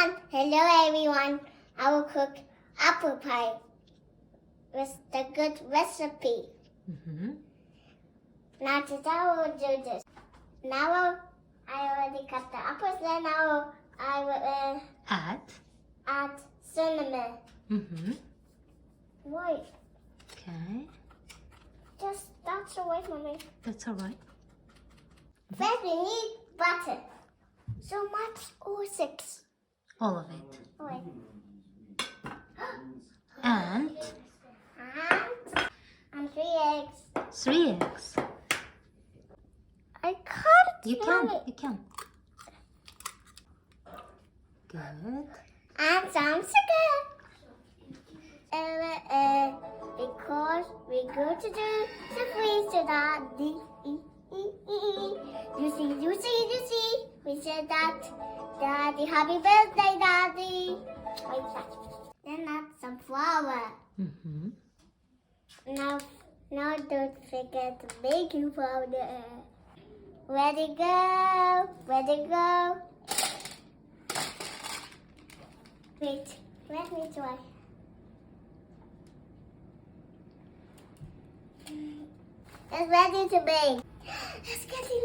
Hello everyone. I will cook apple pie with the good recipe. Now today I will do this. Now I already cut the apples. Then I will add cinnamon. Wait. Okay. That's away from me. That's all right. Then we need butter. So much or 6? All of it. Wait. And 3 eggs. 3 eggs. I can't. You can. Good. And some sugar. Because we go to the freezer, Daddy. You see. We said that, Daddy, happy birthday, Daddy. Then add some flour. Now don't forget the baking powder. Ready, go. Wait, let me try. It's ready to bake. It's getting